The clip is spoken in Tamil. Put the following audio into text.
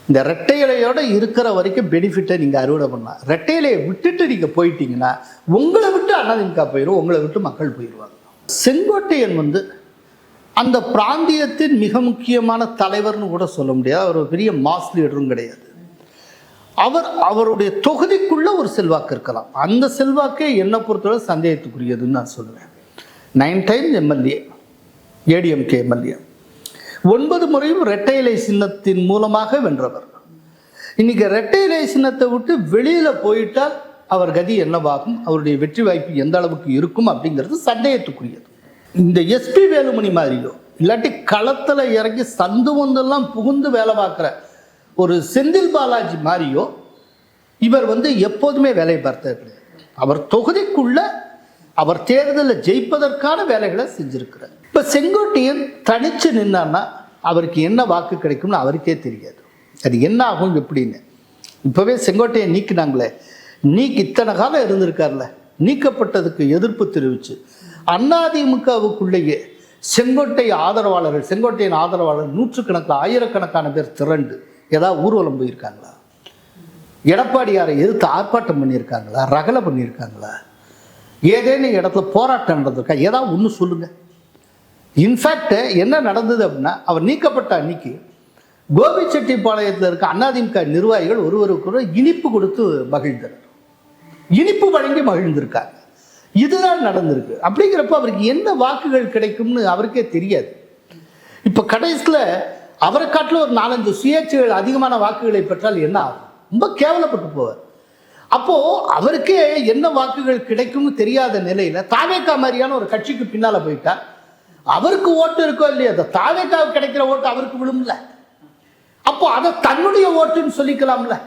இந்த ரெட்டை இலையோட இருக்கிற வரைக்கும் பெனிஃபிட்டை நீங்கள் அறுவடை பண்ணலாம். ரெட்டை இலையை விட்டுட்டு நீங்கள் போயிட்டீங்கன்னா உங்களை விட்டு அதிமுக போயிடும், உங்களை விட்டு மக்கள் போயிடுவாங்க. செங்கோட்டையன் அந்த பிராந்தியத்தின் மிக முக்கியமான தலைவர்னு கூட சொல்ல முடியாது. அவர் ஒரு பெரிய மாஸ் லீடரும் கிடையாது. அவருடைய தொகுதிக்குள்ள ஒரு செல்வாக்கு இருக்கலாம். அந்த செல்வாக்கே என்னை பொறுத்தவரை சந்தேகத்துக்குரியதுன்னு நான் சொல்லுவேன். 9 டைம்ஸ் எம்எல்ஏ, ஏடிஎம்கே எம்எல்ஏ, 9 முறையும் இரட்டை இலை சின்னத்தின் மூலமாக வென்றவர். இன்னைக்கு இரட்டை இலை சின்னத்தை விட்டு வெளியில போயிட்டால் அவர் கதி என்னவாகும், அவருடைய வெற்றி வாய்ப்பு எந்த அளவுக்கு இருக்கும் அப்படிங்கிறது சந்தேகத்துக்குரியது. இந்த எஸ்பி வேலுமணி மாதிரியோ இல்லாட்டி களத்தில் இறங்கி சந்து வந்தெல்லாம் புகுந்து வேலை பார்க்குற ஒரு செந்தில் பாலாஜி மாதிரியோ இவர் எப்போதுமே வேலை பார்த்தது கிடையாது. அவர் தொகுதிக்குள்ள அவர் தேர்தலில் ஜெயிப்பதற்கான வேலைகளை செஞ்சிருக்கிறார். இப்போ செங்கோட்டையன் தனிச்சு நின்னான்னா அவருக்கு என்ன வாக்கு கிடைக்கும்னு அவருக்கே தெரியாது. அது என்ன ஆகும் எப்படின்னு. இப்போவே செங்கோட்டையன் நீக்கினாங்களே, இத்தனை காலம் இருந்திருக்கார்ல, நீக்கப்பட்டதுக்கு எதிர்ப்பு தெரிவித்து அதிமுகவுக்குள்ளேயே செங்கோட்டையன் ஆதரவாளர் நூற்றுக்கணக்கில் ஆயிரக்கணக்கான பேர் திரண்டு ஏதாவது ஊர்வலம் போயிருக்காங்களா? எடப்பாடியாரை எதிர்த்து ஆர்ப்பாட்டம் பண்ணியிருக்காங்களா? ரகலை பண்ணியிருக்காங்களா? ஏதேனும் இடத்துல போராட்டம் நடந்திருக்கா? ஏதாவது ஒன்று சொல்லுங்கள். இன்ஃபேக்ட் என்ன நடந்தது அப்படின்னா, அவர் நீக்கப்பட்ட அன்னைக்கு கோபிச்செட்டிப்பாளையத்தில் இருக்க அதிமுக நிர்வாகிகள் ஒருவருக்கு இனிப்பு கொடுத்து மகிழ்ந்தனர், இனிப்பு வழங்கி மகிழ்ந்திருக்காங்க. இதுதான் நடந்திருக்கு. அப்படிங்கிறப்ப அவருக்கு என்ன வாக்குகள் கிடைக்கும்னு அவருக்கே தெரியாது. இப்போ கடைசியில் அவரை காட்டில் ஒரு 4-5 சுயேட்சைகள் அதிகமான வாக்குகளை பெற்றால் என்ன ஆகும்? ரொம்ப கேவலப்பட்டு போவார். அப்போது அவருக்கே என்ன வாக்குகள் கிடைக்கும்னு தெரியாத நிலையில் தாவேக்கா மாதிரியான ஒரு கட்சிக்கு பின்னால் போயிட்டா அவருக்கு ஓட்டு இருக்கோ இல்லையா, அந்த தாவேக்காவுக்கு கிடைக்கிற ஓட்டு அவருக்கு விழும்ல. அப்போ அதை தன்னுடைய ஓட்டுன்னு சொல்லிக்கலாம்ல.